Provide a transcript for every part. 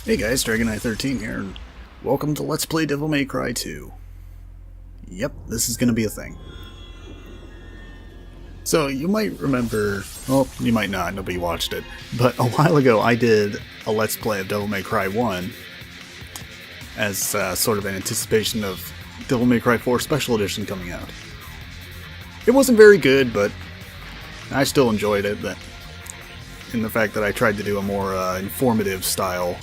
Hey guys, Dragonite13 here, and welcome to Let's Play Devil May Cry 2. Yep, this is gonna be a thing. So, you might remember, well, you might not, nobody watched it, but a while ago I did a Let's Play of Devil May Cry 1 as sort of an anticipation of Devil May Cry 4 Special Edition coming out. It wasn't very good, but I still enjoyed it, in the fact that I tried to do a more informative style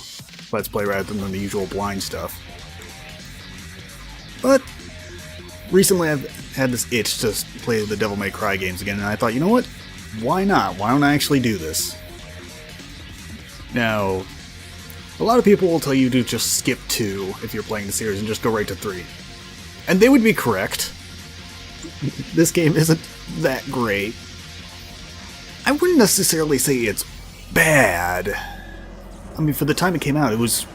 Let's Play rather than the usual blind stuff. But recently I've had this itch to play the Devil May Cry games again, and I thought, you know what? Why not? Why don't I actually do this? Now, a lot of people will tell you to just skip 2 if you're playing the series and just go right to 3. And they would be correct. This game isn't that great. I wouldn't necessarily say it's bad. I mean, for the time it came out, it was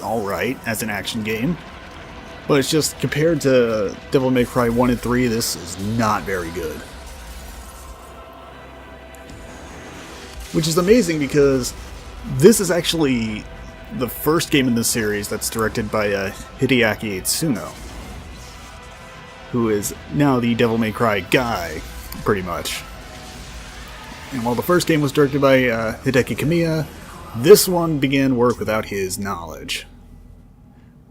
alright as an action game. But it's just, compared to Devil May Cry 1 and 3, this is not very good. Which is amazing because this is actually the first game in the series that's directed by Hideaki Itsuno, who is now the Devil May Cry guy, pretty much. And while the first game was directed by Hideki Kamiya, this one began work without his knowledge.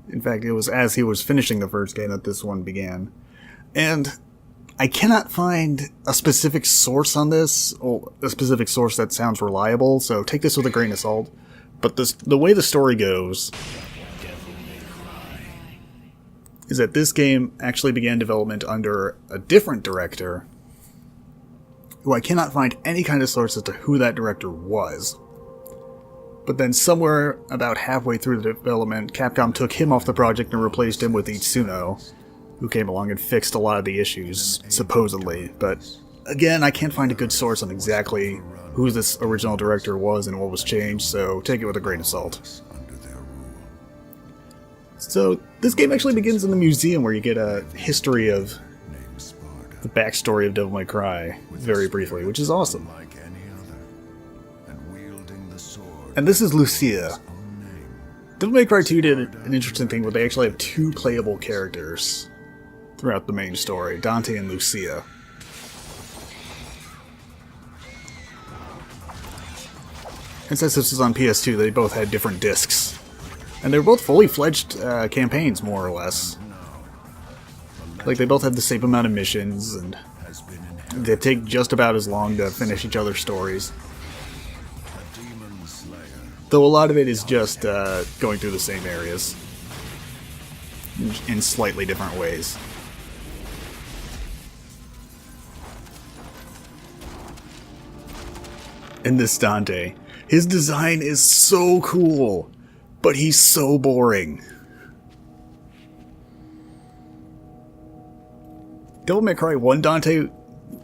In fact, it was as he was finishing the first game that this one began. And I cannot find a specific source on this, or a specific source that sounds reliable, so take this with a grain of salt. But the way the story goes is that this game actually began development under a different director, who I cannot find any kind of source as to who that director was. But then somewhere about halfway through the development, Capcom took him off the project and replaced him with Itsuno, who came along and fixed a lot of the issues, supposedly. But again, I can't find a good source on exactly who this original director was and what was changed, so take it with a grain of salt. So, this game actually begins in the museum, where you get a history of the backstory of Devil May Cry, very briefly, which is awesome. And this is Lucia. Devil May Cry 2 did an interesting thing where they actually have 2 playable characters throughout the main story, Dante and Lucia. And since this was on PS2, they both had different discs. And they're both fully fledged campaigns, more or less. Like, they both have the same amount of missions, and they take just about as long to finish each other's stories. Though a lot of it is just going through the same areas in slightly different ways. And this Dante, his design is so cool, but he's so boring. Devil May Cry 1 Dante,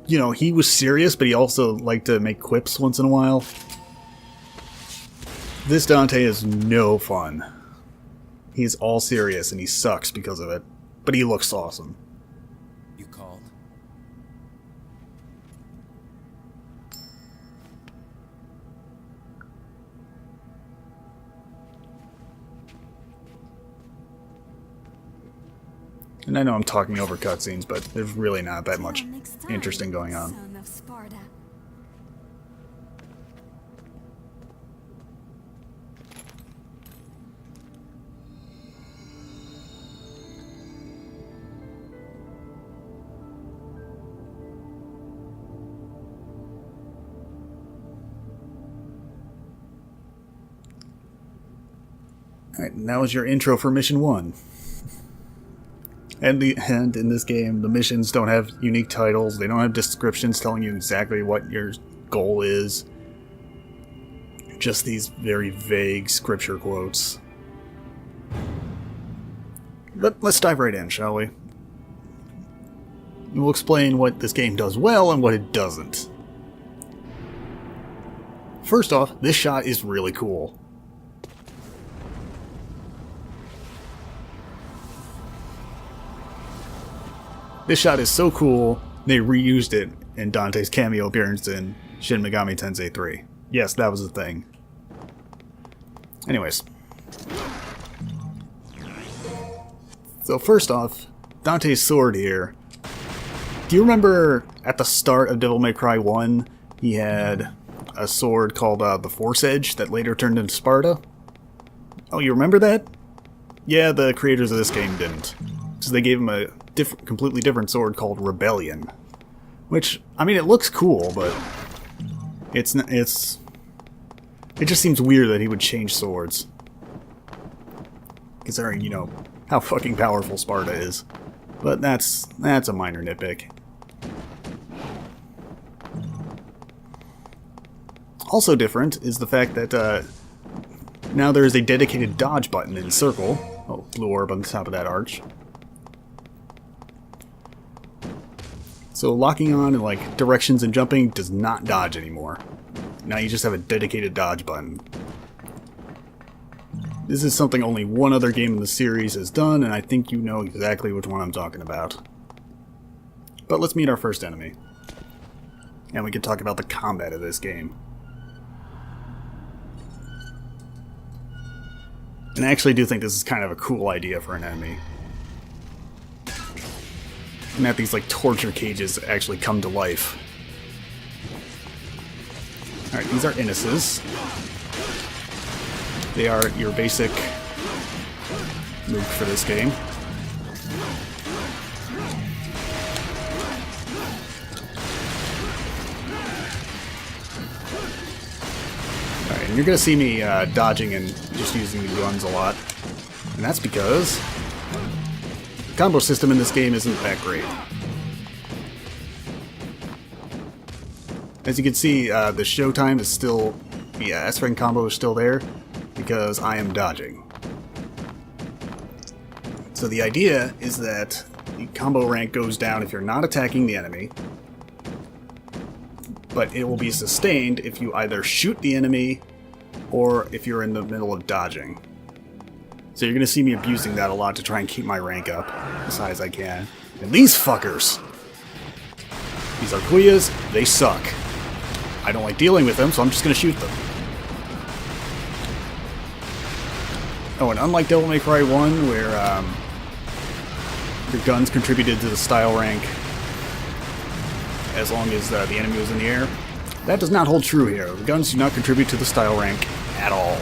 you know, he was serious, but he also liked to make quips once in a while. This Dante is no fun. He's all serious and he sucks because of it, but he looks awesome. You called? And I know I'm talking over cutscenes, but there's really not that much interesting going on. Alright, now is your intro for Mission 1. And in this game, the missions don't have unique titles, they don't have descriptions telling you exactly what your goal is. Just these very vague scripture quotes. But let's dive right in, shall we? We'll explain what this game does well and what it doesn't. First off, this shot is really cool. This shot is so cool, they reused it in Dante's cameo appearance in Shin Megami Tensei 3. Yes, that was a thing. Anyways, So first off, Dante's sword here. Do you remember at the start of Devil May Cry 1, he had a sword called the Force Edge that later turned into Sparta? Oh, you remember that? Yeah, the creators of this game didn't. So they gave him a completely different sword called Rebellion. Which, I mean, it looks cool, but it just seems weird that he would change swords. Considering, you know, how fucking powerful Sparta is. But that's a minor nitpick. Also different is the fact that now there is a dedicated dodge button in circle. Oh, blue orb on the top of that arch. So locking on and like directions and jumping does not dodge anymore. Now you just have a dedicated dodge button. This is something only one other game in the series has done, and I think you know exactly which one I'm talking about. But let's meet our first enemy. And we can talk about the combat of this game. And I actually do think this is kind of a cool idea for an enemy. And that these like torture cages actually come to life. Alright, these are Innises. They are your basic move for this game. Alright, and you're gonna see me dodging and just using the guns a lot. And that's because the combo system in this game isn't that great. As you can see, the showtime is still, the S-Ring combo is still there, because I am dodging. So the idea is that the combo rank goes down if you're not attacking the enemy, but it will be sustained if you either shoot the enemy or if you're in the middle of dodging. So you're going to see me abusing that a lot to try and keep my rank up as high as I can. And these fuckers! These Arkuyas, they suck. I don't like dealing with them, so I'm just going to shoot them. Oh, and unlike Devil May Cry 1, where your guns contributed to the style rank as long as the enemy was in the air, that does not hold true here. The guns do not contribute to the style rank at all.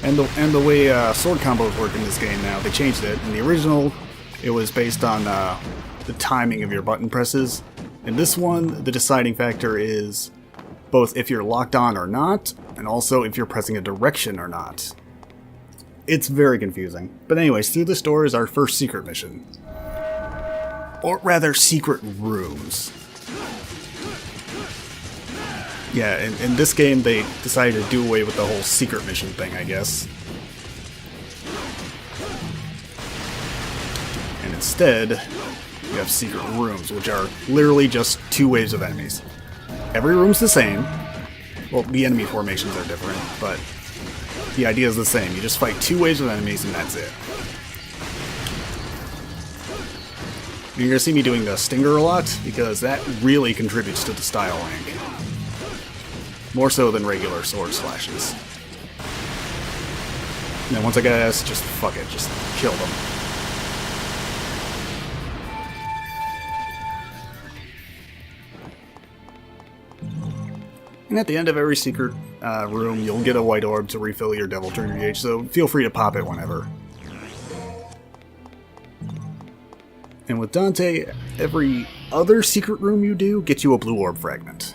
And the way sword combos work in this game now, they changed it. In the original, it was based on the timing of your button presses. In this one, the deciding factor is both if you're locked on or not, and also if you're pressing a direction or not. It's very confusing. But anyways, through this door is our first secret mission. Or rather, secret rooms. Yeah, in this game they decided to do away with the whole secret mission thing, I guess. And instead, you have secret rooms, which are literally just two waves of enemies. Every room's the same. Well, the enemy formations are different, but the idea is the same. You just fight two waves of enemies and that's it. You're going to see me doing the Stinger a lot, because that really contributes to the style rank. More so than regular sword slashes. And then once I get S, just fuck it, just kill them. And at the end of every secret room, you'll get a white orb to refill your Devil Trigger gauge, so feel free to pop it whenever. And with Dante, every other secret room you do gets you a blue orb fragment.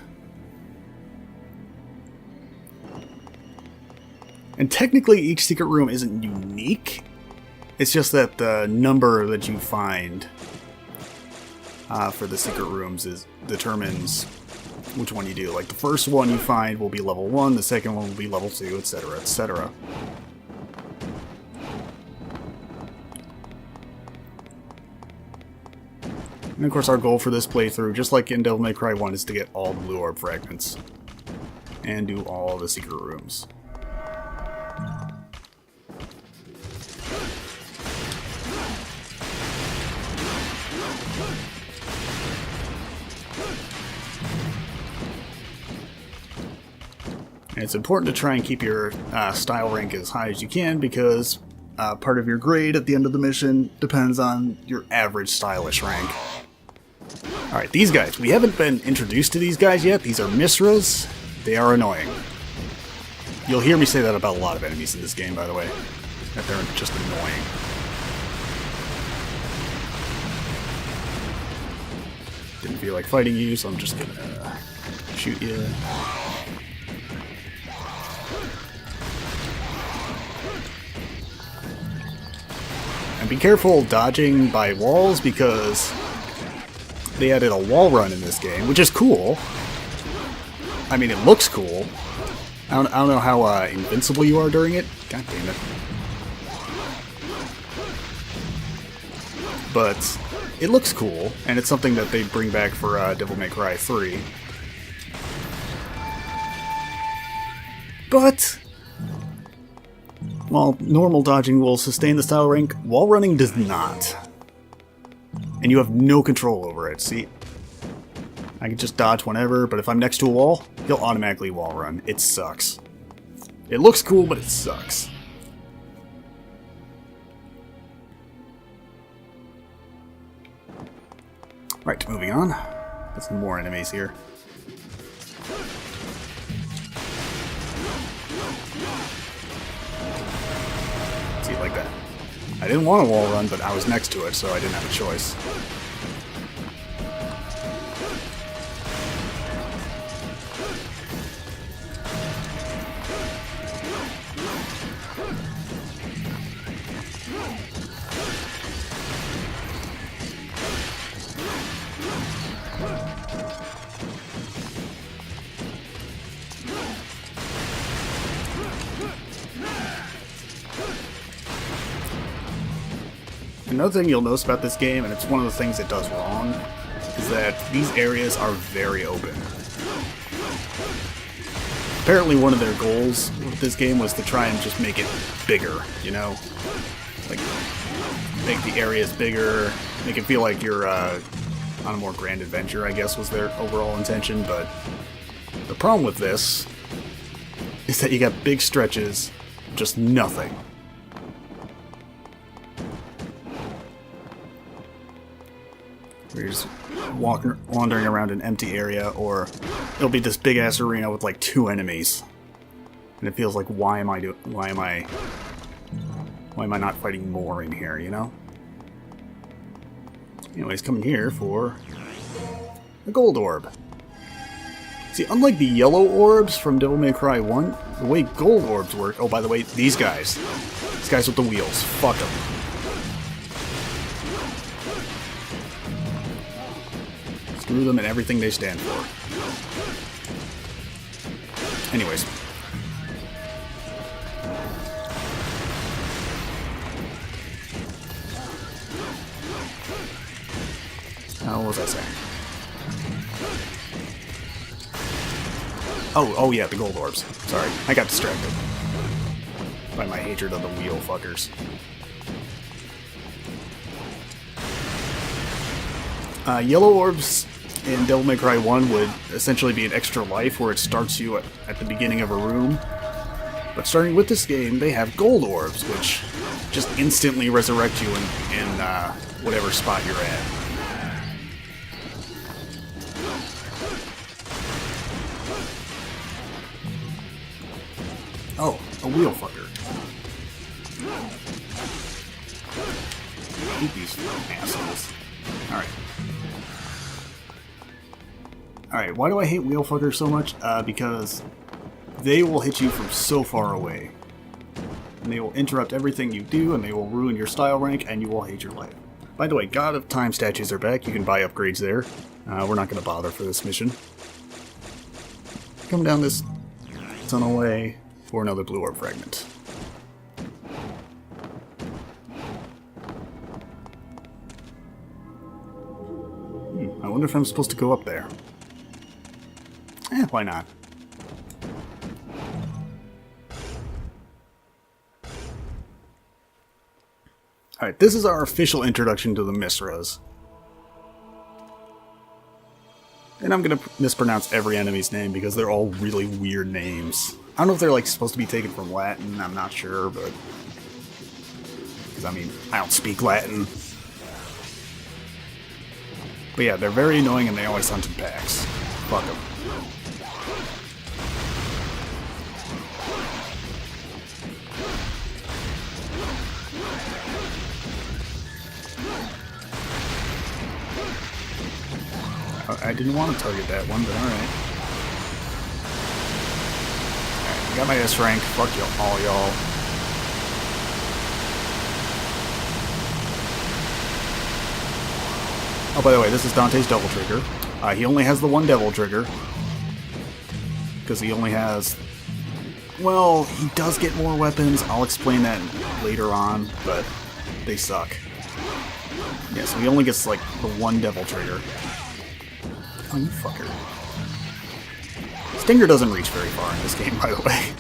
And technically each secret room isn't unique, it's just that the number that you find for the secret rooms determines which one you do. Like the first one you find will be level 1, the second one will be level 2, etc, etc. And of course our goal for this playthrough, just like in Devil May Cry 1, is to get all the blue orb fragments. And do all the secret rooms. And it's important to try and keep your style rank as high as you can, because part of your grade at the end of the mission depends on your average stylish rank. Alright, these guys. We haven't been introduced to these guys yet. These are Misras. They are annoying. You'll hear me say that about a lot of enemies in this game, by the way. That they're just annoying. Didn't feel like fighting you, so I'm just gonna shoot you. And be careful dodging by walls, because they added a wall run in this game, which is cool. I mean, it looks cool. I don't know how invincible you are during it. God damn it. But it looks cool, and it's something that they bring back for Devil May Cry 3. But while normal dodging will sustain the style rank, wall running does not. And you have no control over it. See? I can just dodge whenever, but if I'm next to a wall, he'll automatically wall run. It sucks. It looks cool, but it sucks. Right, moving on. Got some more enemies here. See, like that. I didn't want a wall run, but I was next to it, so I didn't have a choice. Another thing you'll notice about this game, and it's one of the things it does wrong, is that these areas are very open. Apparently one of their goals with this game was to try and just make it bigger, you know? Like, make the areas bigger, make it feel like you're on a more grand adventure, I guess was their overall intention, but the problem with this is that you got big stretches of just nothing. You're just wandering around an empty area, or it'll be this big ass arena with like 2 enemies, and it feels like, why am I not fighting more in here, you know? Anyways, coming here for the gold orb. See, unlike the yellow orbs from Devil May Cry 1, the way gold orbs work. Oh, by the way, these guys with the wheels, fuck them. Screw them and everything they stand for. Anyways. What was I saying? Oh yeah, the gold orbs. Sorry, I got distracted by my hatred of the wheel fuckers. Yellow orbs in Devil May Cry 1 would essentially be an extra life where it starts you at the beginning of a room. But starting with this game, they have gold orbs, which just instantly resurrect you in whatever spot you're at. Oh, a wheel fucker. I hate these assholes. Alright. Alright, why do I hate wheel fuckers so much? Because they will hit you from so far away. And they will interrupt everything you do, and they will ruin your style rank, and you will hate your life. By the way, God of Time statues are back. You can buy upgrades there. We're not going to bother for this mission. Come down this tunnel way for another blue orb fragment. I wonder if I'm supposed to go up there. Why not? Alright, this is our official introduction to the Misras. And I'm gonna mispronounce every enemy's name because they're all really weird names. I don't know if they're like supposed to be taken from Latin, I'm not sure, but... because, I mean, I don't speak Latin. But yeah, they're very annoying and they always hunt in packs. Fuck them. I didn't want to target that one, but alright. Alright, got my S rank. Fuck all y'all. Oh, by the way, this is Dante's Devil Trigger. He only has the one Devil Trigger. Because he only has... well, he does get more weapons. I'll explain that later on, but they suck. Yeah, so he only gets, like, the one Devil Trigger. Oh, you fucker. Stinger doesn't reach very far in this game, by the way.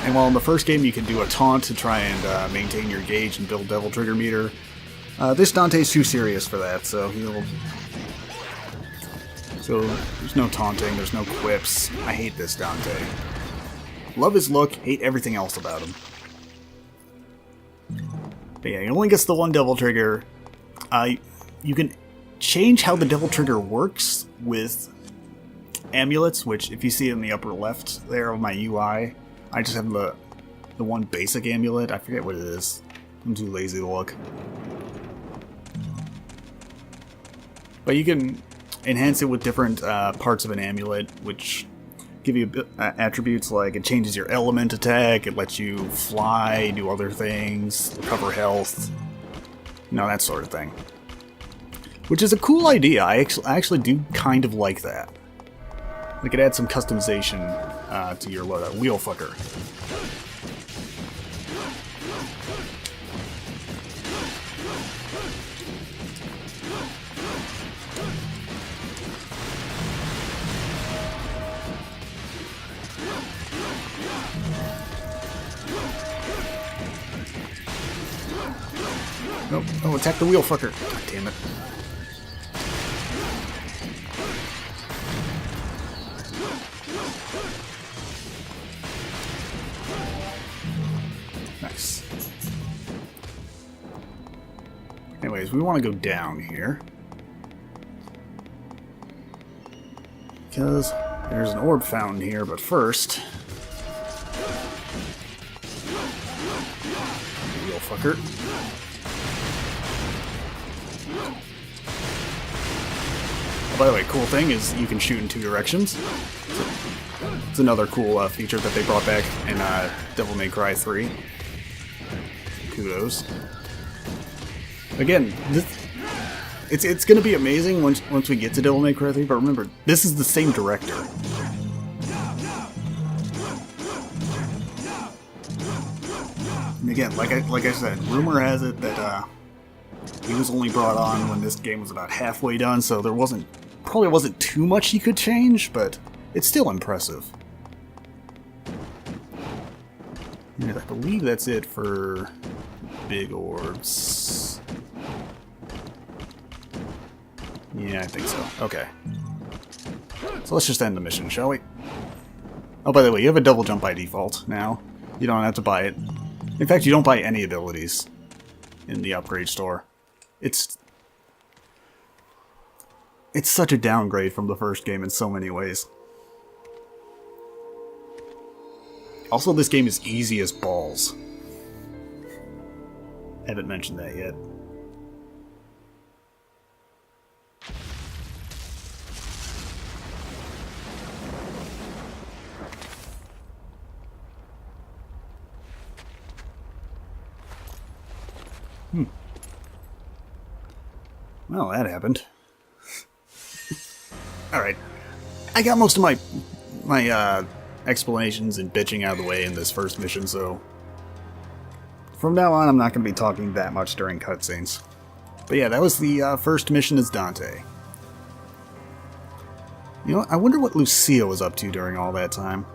And while in the first game you can do a taunt to try and maintain your gauge and build Devil Trigger meter, this Dante's too serious for that, so he'll... so there's no taunting, there's no quips. I hate this Dante. Love his look, hate everything else about him. But yeah, he only gets the one Devil Trigger. You can change how the Devil Trigger works with amulets, which if you see in the upper left there of my UI, I just have the one basic amulet. I forget what it is. I'm too lazy to look. But you can enhance it with different parts of an amulet, which give you attributes like it changes your element attack, it lets you fly, do other things, recover health, you know, that sort of thing. Which is a cool idea. I actually do kind of like that. They could add some customization to your loadout. Wheel fucker. Nope. Oh, attack the wheel fucker. God damn it. Nice. Anyways, we want to go down here. Because there's an orb fountain here, but first... wheel fucker. Oh, by the way, cool thing is you can shoot in two directions. It's another cool feature that they brought back in Devil May Cry 3. Kudos. Again, it's going to be amazing once we get to Devil May Cry 3, but remember, this is the same director. And again, like I said, rumor has it that he was only brought on when this game was about halfway done, so there probably wasn't too much he could change, but it's still impressive. And I believe that's it for big orbs. Yeah, I think so. Okay. So let's just end the mission, shall we? Oh, by the way, you have a double jump by default now. You don't have to buy it. In fact, you don't buy any abilities in the upgrade store. It's such a downgrade from the first game in so many ways. Also, this game is easy as balls. Haven't mentioned that yet. Well, that happened. Alright. I got most of my explanations and bitching out of the way in this first mission, so... from now on, I'm not going to be talking that much during cutscenes. But yeah, that was the first mission as Dante. You know, I wonder what Lucia was up to during all that time.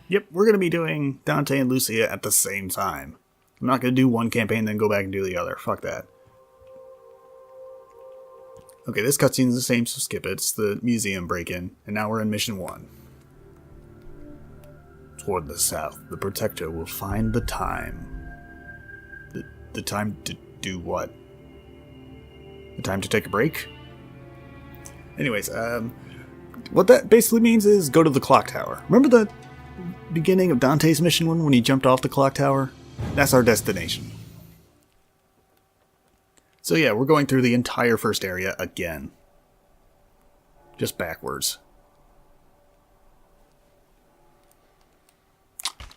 Yep, we're going to be doing Dante and Lucia at the same time. I'm not going to do one campaign then go back and do the other. Fuck that. Okay, this cutscene is the same, so skip it. It's the museum break-in, and now we're in Mission 1. Toward the south, the Protector will find the time. The time to do what? The time to take a break? Anyways, what that basically means is go to the clock tower. Remember the beginning of Dante's Mission 1 when he jumped off the clock tower? That's our destination. So yeah, we're going through the entire first area again. Just backwards.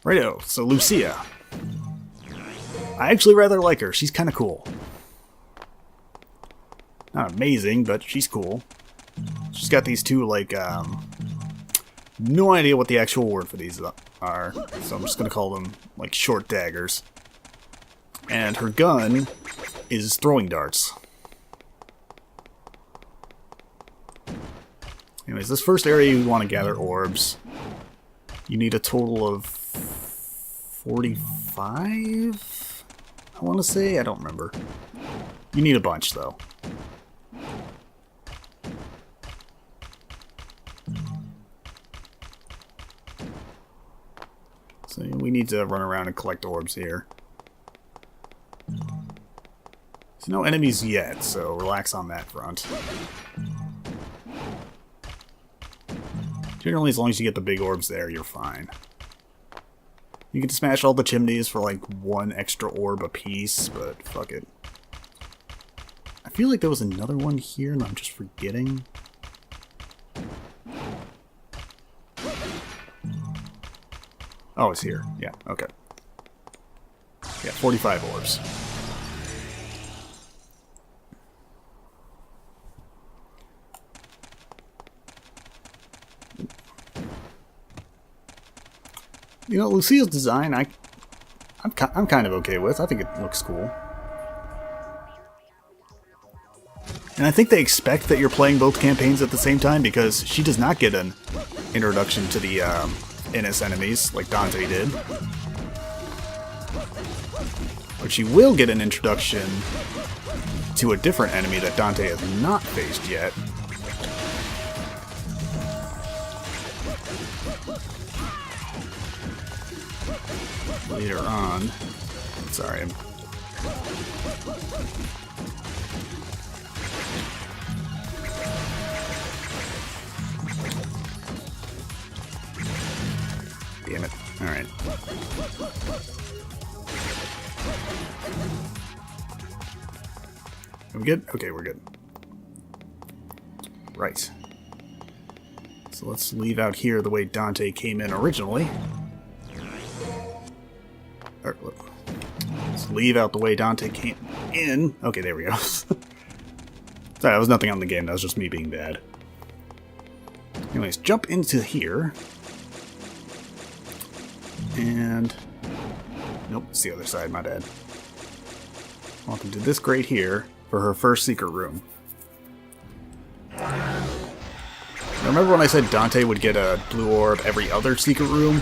Righto, so Lucia. I actually rather like her. She's kind of cool. Not amazing, but she's cool. She's got these two, like, no idea what the actual word for these are, so I'm just going to call them, like, short daggers. And her gun is throwing darts. Anyways, this first area you want to gather orbs. You need a total of 45? I want to say? I don't remember. You need a bunch, though. So we need to run around and collect orbs here. There's no enemies yet, so relax on that front. Generally, as long as you get the big orbs there, you're fine. You can smash all the chimneys for like 1 extra orb apiece, but fuck it. I feel like there was another one here and I'm just forgetting. Oh, it's here. Yeah, okay. Yeah, 45 orbs. You know, Lucia's design, I'm kind of okay with. I think it looks cool. And I think they expect that you're playing both campaigns at the same time because she does not get an introduction to the NS enemies like Dante did. But she will get an introduction to a different enemy that Dante has not faced yet. Later on. Sorry. Damn it. Alright. Are we good? Okay, we're good. Right. So let's leave out here the way Dante came in originally. Let's leave out the way Dante came in. Okay, there we go. Sorry, that was nothing on the game. That was just me being bad. Anyways, jump into here. And... nope, it's the other side, my bad. Welcome to this grate here for her first secret room. Now, remember when I said Dante would get a blue orb every other secret room?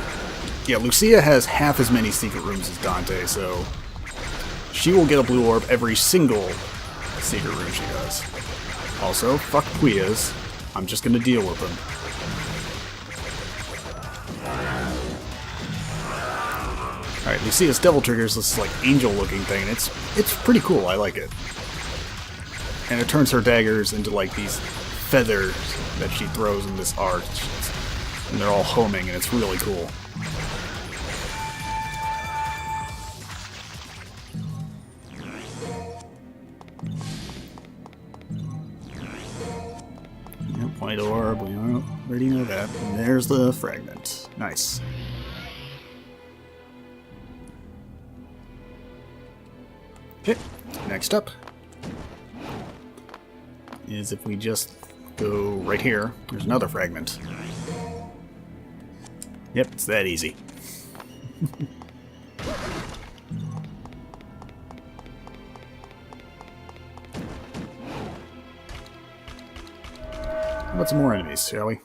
Yeah, Lucia has half as many secret rooms as Dante, so she will get a blue orb every single secret room she does. Also, fuck Puya's. I'm just gonna deal with them. Alright, Lucia's Devil Trigger's this like angel-looking thing, and it's pretty cool, I like it. And it turns her daggers into like these feathers that she throws in this arch. And they're all homing, and it's really cool. White orb, we already know that. And there's the fragment. Nice. Okay, next up is if we just go right here, there's another fragment. Yep, it's that easy. How about some more enemies, shall we?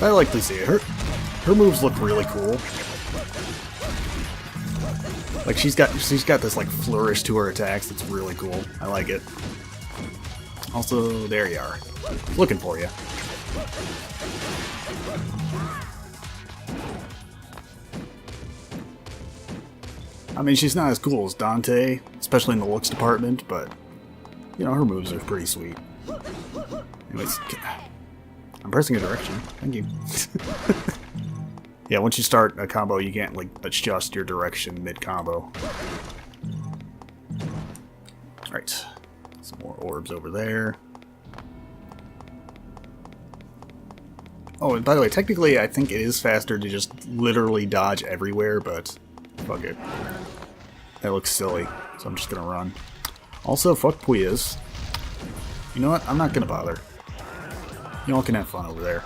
I like to see it. Her moves look really cool. Like she's got this like flourish to her attacks that's really cool. I like it. Also, there you are. Looking for you. I mean, she's not as cool as Dante, especially in the looks department, but you know, her moves are pretty sweet. Anyways, I'm pressing a direction. Thank you. Yeah, once you start a combo, you can't like adjust your direction mid-combo. Alright. Some more orbs over there. Oh, and by the way, technically I think it is faster to just literally dodge everywhere, but fuck it. That looks silly, so I'm just gonna run. Also, fuck Puyas. You know what? I'm not gonna bother. You all can have fun over there.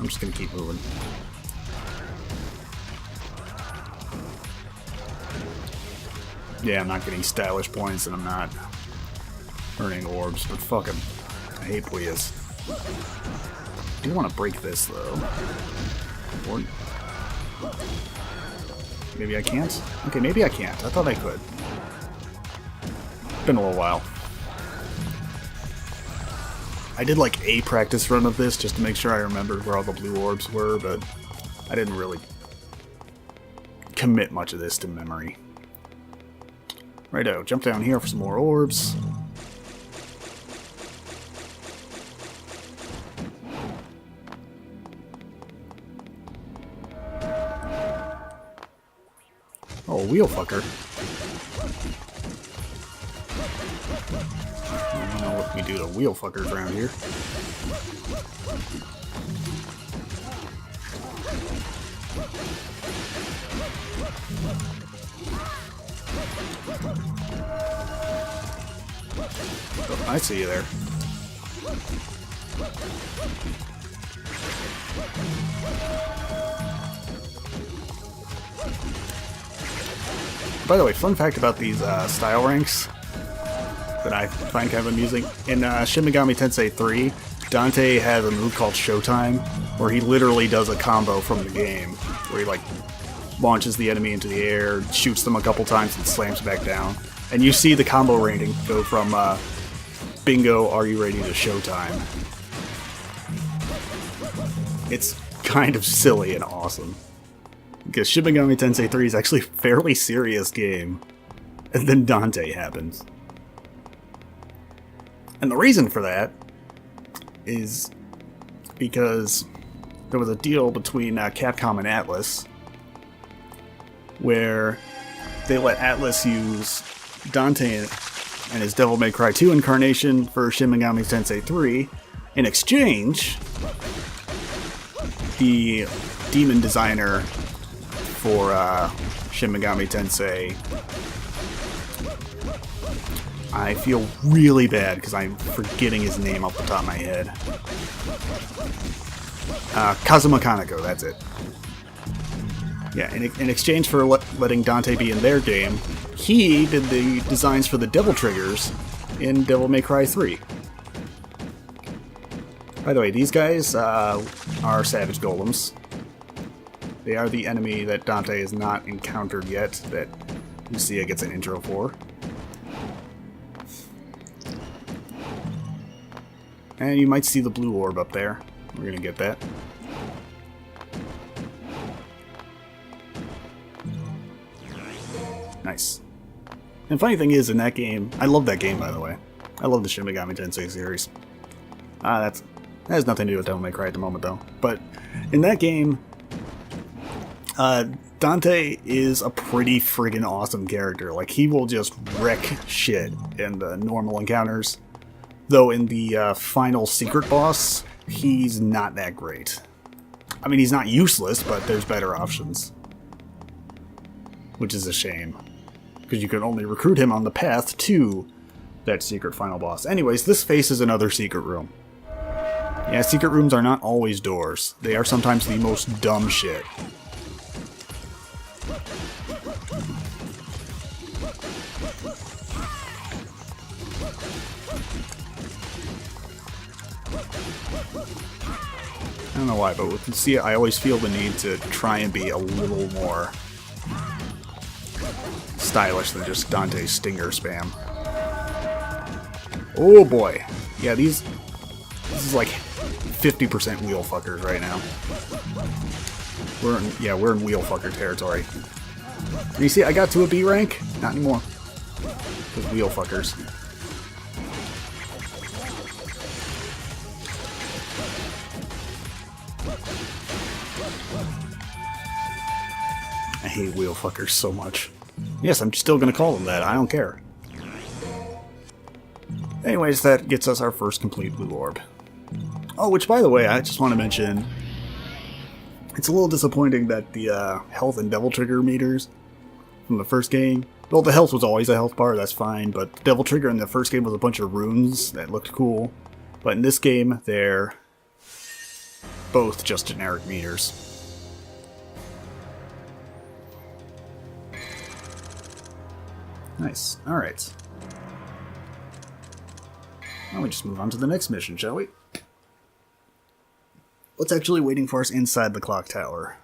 I'm just gonna keep moving. Yeah, I'm not getting stylish points and I'm not earning orbs, but fuck him. I hate Puyas. I do want to break this though. Or maybe I can't? Okay, maybe I can't. I thought I could. It's been a little while. I did like a practice run of this just to make sure I remembered where all the blue orbs were, but I didn't really commit much of this to memory. Righto, jump down here for some more orbs. Oh, wheel fucker. I don't know what we do to wheel fuckers around here. Oh, I see you there. By the way, fun fact about these style ranks that I find kind of amusing. In Shin Megami Tensei 3, Dante has a move called Showtime, where he literally does a combo from the game, where he like launches the enemy into the air, shoots them a couple times, and slams back down. And you see the combo rating go from Bingo, Are You Ready to Showtime. It's kind of silly and awesome. Because Shin Megami Tensei 3 is actually a fairly serious game. And then Dante happens. And the reason for that is because there was a deal between Capcom and Atlus where they let Atlus use Dante and his Devil May Cry 2 incarnation for Shin Megami Tensei 3. In exchange, the demon designer for Shin Megami Tensei, I feel really bad because I'm forgetting his name off the top of my head. Kazuma Kaneko, that's it. Yeah, in exchange for letting Dante be in their game, he did the designs for the Devil Triggers in Devil May Cry 3. By the way, these guys are Savage Golems. They are the enemy that Dante has not encountered yet, that Lucia gets an intro for. And you might see the blue orb up there. We're gonna get that. Nice. And funny thing is, in that game, I love that game, by the way. I love the Shin Megami Tensei series. That has nothing to do with Devil May Cry at the moment, though. But in that game, Dante is a pretty friggin' awesome character. Like, he will just wreck shit in the normal encounters. Though in the final secret boss, he's not that great. I mean, he's not useless, but there's better options. Which is a shame. Because you can only recruit him on the path to that secret final boss. Anyways, this faces another secret room. Yeah, secret rooms are not always doors. They are sometimes the most dumb shit. I don't know why, but with see, I always feel the need to try and be a little more stylish than just Dante's Stinger spam. Oh boy. Yeah, this is like 50% wheel fuckers right now. We're in wheel fucker territory. And you see, I got to a B rank? Not anymore. Because wheel fuckers. I hate wheel fuckers so much. Yes, I'm still gonna call them that. I don't care. Anyways, that gets us our first complete blue orb. Oh, which by the way, I just want to mention, it's a little disappointing that the health and Devil Trigger meters from the first game, well, the health was always a health bar, that's fine, but the Devil Trigger in the first game was a bunch of runes that looked cool. But in this game, they're both just generic meters. Nice. Alright. Why don't we just move on to the next mission, shall we? What's actually waiting for us inside the clock tower?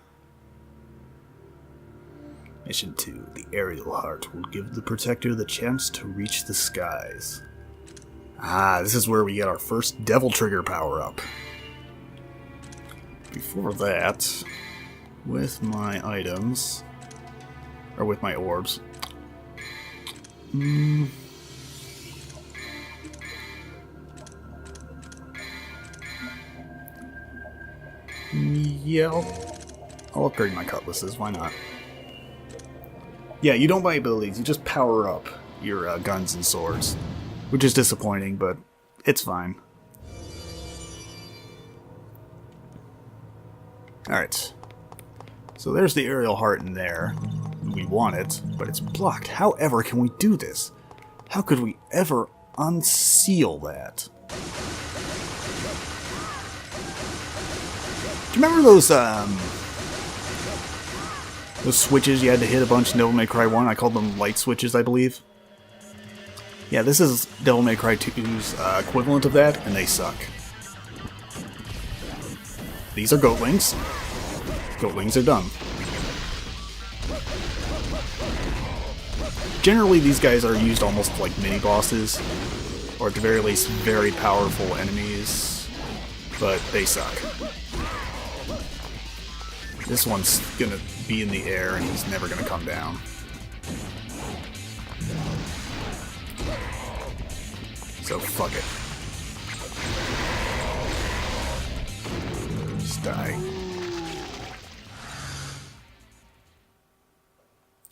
Mission 2. The aerial heart will give the Protector the chance to reach the skies. Ah, this is where we get our first Devil Trigger power-up. Before that, with my items, or with my orbs, yeah, I'll upgrade my cutlasses, why not? Yeah, you don't buy abilities, you just power up your guns and swords, which is disappointing, but it's fine. Alright, so there's the aerial heart in there. We want it, but it's blocked. However, can we do this? How could we ever unseal that? Do you remember those switches you had to hit a bunch in Devil May Cry 1? I called them light switches, I believe. Yeah, this is Devil May Cry 2's equivalent of that, and they suck. These are goatlings. Goatlings are dumb. Generally, these guys are used almost like mini-bosses, or at the very least, very powerful enemies, but they suck. This one's gonna be in the air, and he's never gonna come down. So, fuck it. Just die.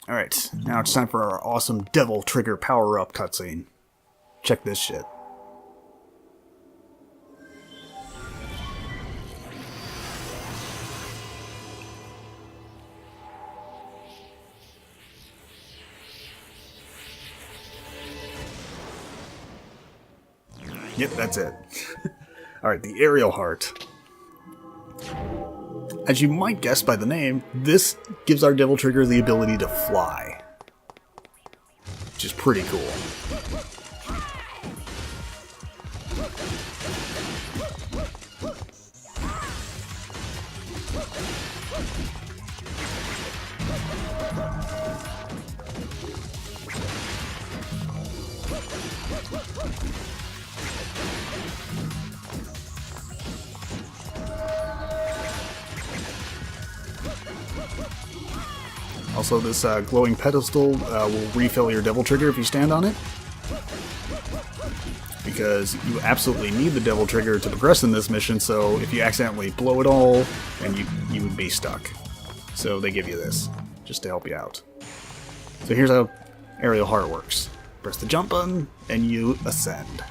Alright, now it's time for our awesome Devil Trigger power-up cutscene. Check this shit. Yep, that's it. Alright, the aerial heart. As you might guess by the name, this gives our Devil Trigger the ability to fly. Which is pretty cool. Also, this glowing pedestal will refill your Devil Trigger if you stand on it. Because you absolutely need the Devil Trigger to progress in this mission, so if you accidentally blow it all, then you would be stuck. So they give you this, just to help you out. So here's how aerial heart works. Press the jump button, and you ascend.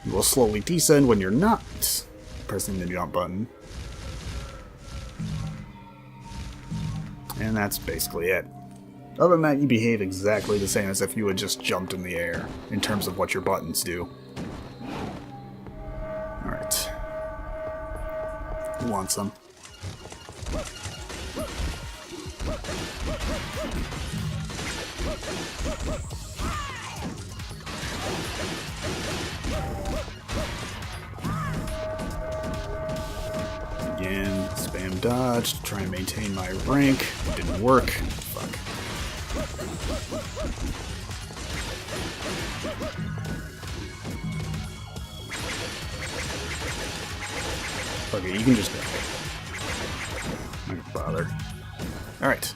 You will slowly descend when you're not pressing the jump button. And that's basically it. Other than that, you behave exactly the same as if you had just jumped in the air, in terms of what your buttons do. Alright. Who wants some? again. Spam dodge to try and maintain my rank. Didn't work. Fuck. Okay, you can just go. Not gonna bother. Alright.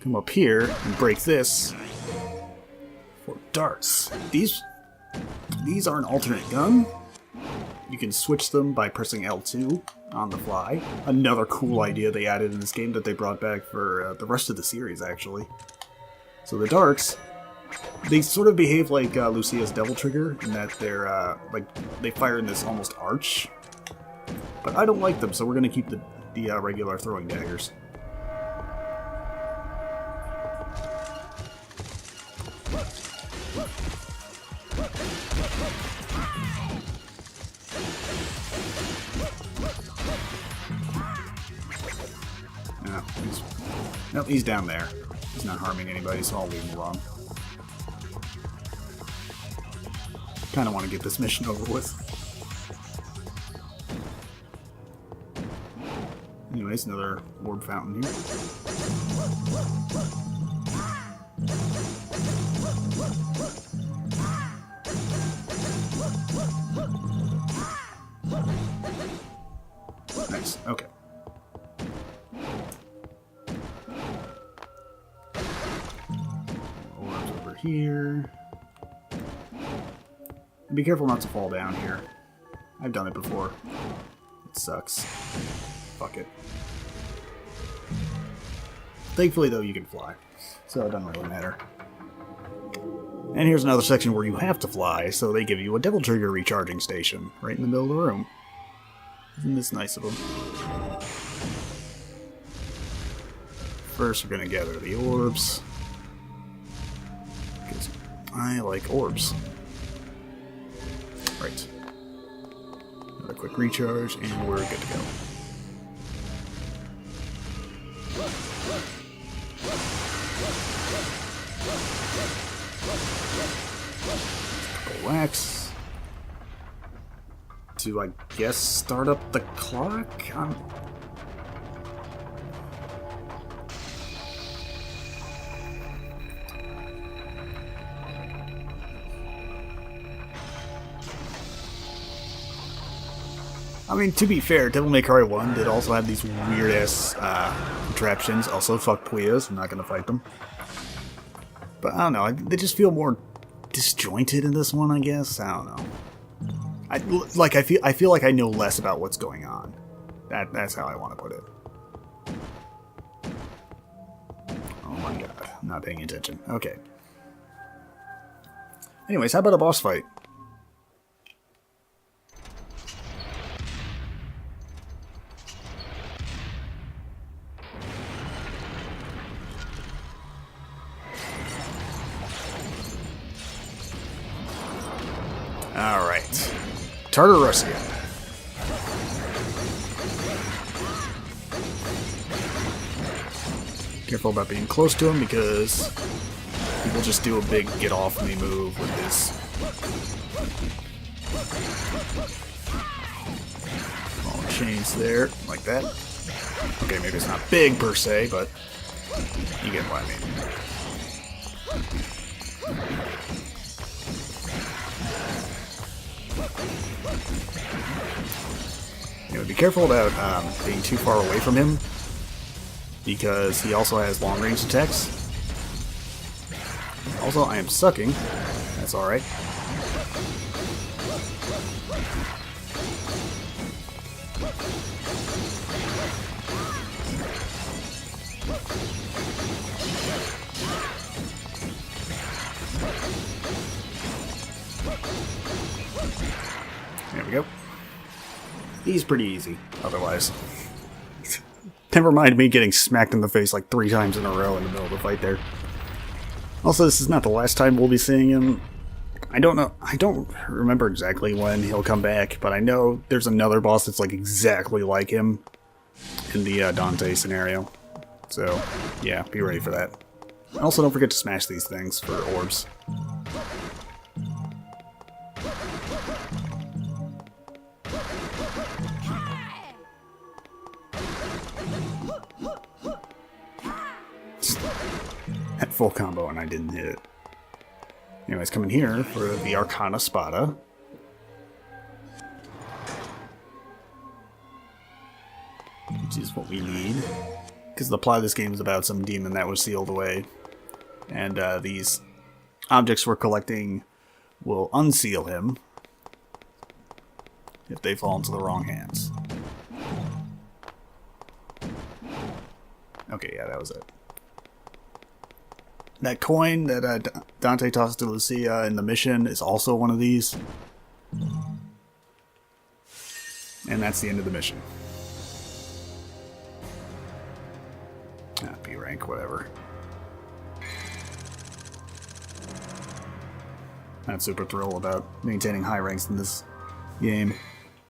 Come up here and break this for darts. These are an alternate gun. You can switch them by pressing L2 on the fly. Another cool idea they added in this game that they brought back for the rest of the series, actually. So the darts, they sort of behave like Lucia's Devil Trigger in that they're they fire in this almost arch. But I don't like them, so we're gonna keep the regular throwing daggers. No, he's down there. He's not harming anybody, so I'll leave him alone. Kinda want to get this mission over with. Anyways, another orb fountain here. Nice, okay. Orbs over here. And be careful not to fall down here. I've done it before. It sucks. Fuck it. Thankfully, though, you can fly, so it doesn't really matter. And here's another section where you have to fly, so they give you a Devil Trigger recharging station right in the middle of the room. Isn't this nice of them? First, we're going to gather the orbs, because I like orbs. Right. Another quick recharge, and we're good to go. Wax to, I guess, start up the clock? I mean, to be fair, Devil May Cry 1 did also have these weird-ass contraptions. Also, fuck Puyas. I'm not going to fight them. But I don't know. They just feel more disjointed in this one, I guess. I don't know. I feel like I know less about what's going on. That's how I want to put it. Oh my god. I'm not paying attention. Okay. Anyways, how about a boss fight? Alright. Tartarusia. Careful about being close to him because he will just do a big get off me move with his long chains there, like that. Okay, maybe it's not big per se, but you get what I mean. Be careful about being too far away from him, because he also has long-range attacks. Also, I am sucking. That's alright. There we go. He's pretty easy, otherwise. Never mind me getting smacked in the face like 3 times in a row in the middle of the fight there. Also, this is not the last time we'll be seeing him. I don't know. I don't remember exactly when he'll come back, but I know there's another boss that's like exactly like him in the Dante scenario. So, yeah, be ready for that. Also, don't forget to smash these things for orbs. full combo and I didn't hit it. Anyways, coming here for the Arcana Spada. Which is what we need. Because the plot of this game is about some demon that was sealed away. And these objects we're collecting will unseal him if they fall into the wrong hands. Okay, yeah, that was it. That coin that Dante tosses to Lucia in the mission is also one of these. And that's the end of the mission. B rank, whatever. Not super thrilled about maintaining high ranks in this game.